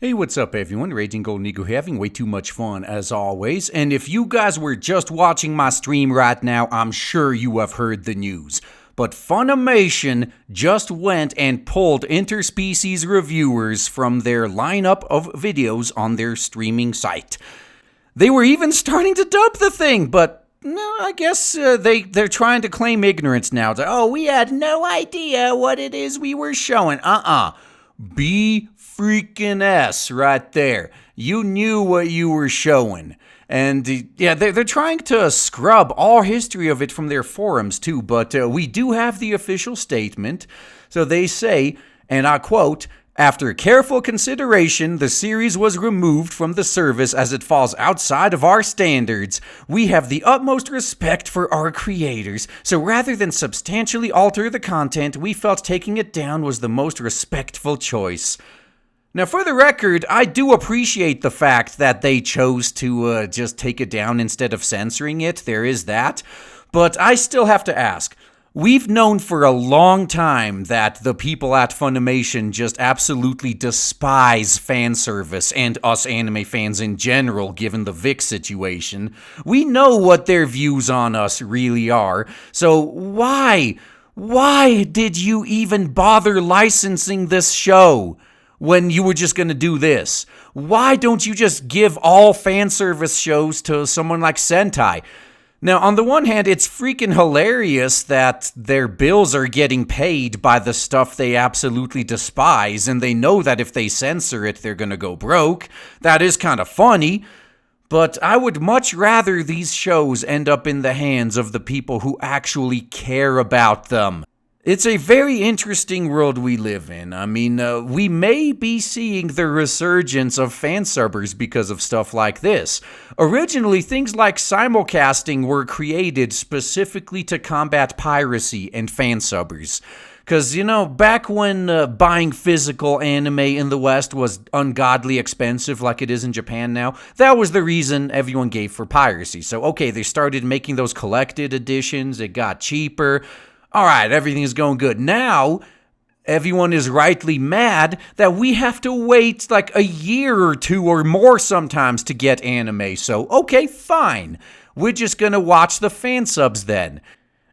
Hey, what's up, everyone? Raging Golden Eagle here, having way too much fun as always. And if you guys were just watching my stream right now, I'm sure you have heard the news. But FUNimation just went and pulled interspecies reviewers from their lineup of videos on their streaming site. They were even starting to dub the thing, but no, I guess they're trying to claim ignorance now. Oh, we had no idea what it is we were showing. B freaking S right there. You knew what you were showing. And yeah, they're trying to scrub all history of it from their forums too, but we do have the official statement. So they say, and I quote, "After careful consideration, the series was removed from the service as it falls outside of our standards. We have the utmost respect for our creators, so rather than substantially alter the content, we felt taking it down was the most respectful choice." Now, for the record, I do appreciate the fact that they chose to just take it down instead of censoring it. There is that. But I still have to ask. We've known for a long time that the people at FUNimation just absolutely despise fan service and us anime fans in general, given the Vic situation. We know what their views on us really are. So why did you even bother licensing this show when you were just going to do this? Why don't you just give all fan service shows to someone like Sentai? Now, on the one hand, it's freaking hilarious that their bills are getting paid by the stuff they absolutely despise, and they know that if they censor it, they're gonna go broke. That is kind of funny, but I would much rather these shows end up in the hands of the people who actually care about them. It's a very interesting world we live in. I mean, we may be seeing the resurgence of fansubbers because of stuff like this. Originally, things like simulcasting were created specifically to combat piracy and fansubbers. Because, back when buying physical anime in the West was ungodly expensive like it is in Japan now, that was the reason everyone gave for piracy. So, okay, they started making those collected editions, it got cheaper. All right, everything is going good. Now, everyone is rightly mad that we have to wait like a year or two or more sometimes to get anime. So, okay, fine. We're just going to watch the fansubs then.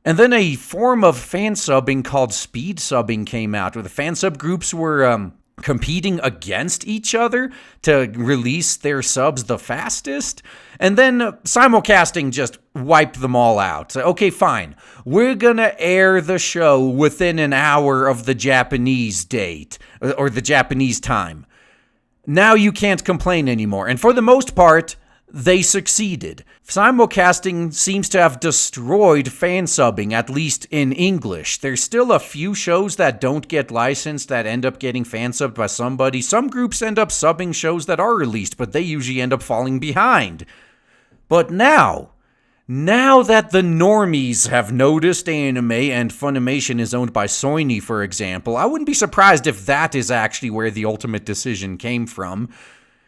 And then a form of fansubbing called speed subbing came out, where the fansub groups were competing against each other to release their subs the fastest. And then simulcasting just wiped them all out. So, okay, fine. We're gonna air the show within an hour of the Japanese date, or the Japanese time. Now you can't complain anymore. And for the most part, they succeeded. Simulcasting seems to have destroyed fansubbing, at least in English. There's still a few shows that don't get licensed that end up getting fansubbed by somebody. Some groups end up subbing shows that are released, but they usually end up falling behind. But now that the normies have noticed anime and FUNimation is owned by Sony, for example, I wouldn't be surprised if that is actually where the ultimate decision came from.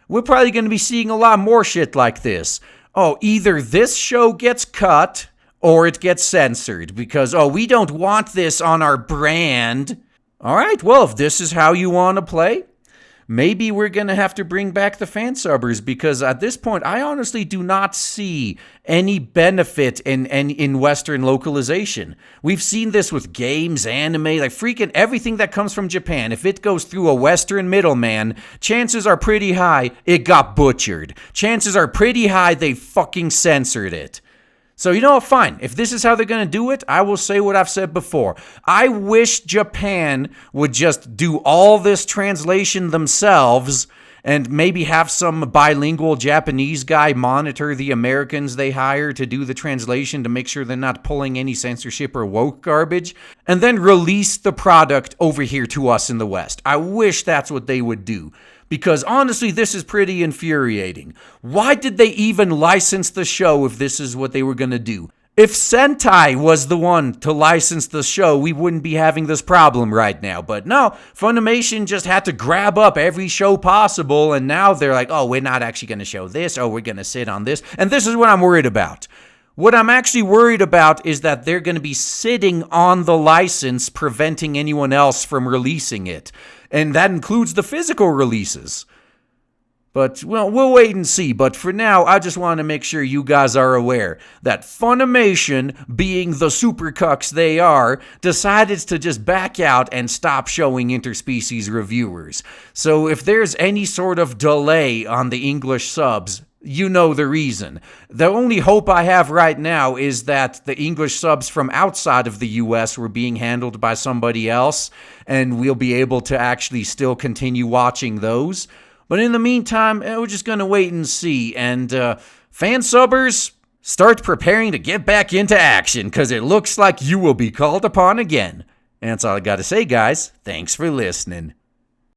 We're probably going to be seeing a lot more shit like this. Oh, either this show gets cut or it gets censored because, we don't want this on our brand. All right, well, if this is how you want to play, maybe we're going to have to bring back the fansubbers because at this point, I honestly do not see any benefit in Western localization. We've seen this with games, anime, like freaking everything that comes from Japan. If it goes through a Western middleman, chances are pretty high it got butchered. Chances are pretty high they fucking censored it. So, you know what, fine. If this is how they're going to do it, I will say what I've said before. I wish Japan would just do all this translation themselves and maybe have some bilingual Japanese guy monitor the Americans they hire to do the translation to make sure they're not pulling any censorship or woke garbage, and then release the product over here to us in the West. I wish that's what they would do. Because honestly, this is pretty infuriating. Why did they even license the show if this is what they were going to do? If Sentai was the one to license the show, we wouldn't be having this problem right now. But no, FUNimation just had to grab up every show possible, and now they're like, we're not actually going to show this. We're going to sit on this. And this is what I'm worried about. What I'm actually worried about is that they're going to be sitting on the license, preventing anyone else from releasing it. And that includes the physical releases. But, well, we'll wait and see. But for now, I just want to make sure you guys are aware that FUNimation, being the super cucks they are, decided to just back out and stop showing interspecies reviewers. So if there's any sort of delay on the English subs, you know the reason. The only hope I have right now is that the English subs from outside of the US were being handled by somebody else, and we'll be able to actually still continue watching those. But in the meantime, we're just going to wait and see. And fansubbers, start preparing to get back into action, because it looks like you will be called upon again. And that's all I got to say, guys. Thanks for listening.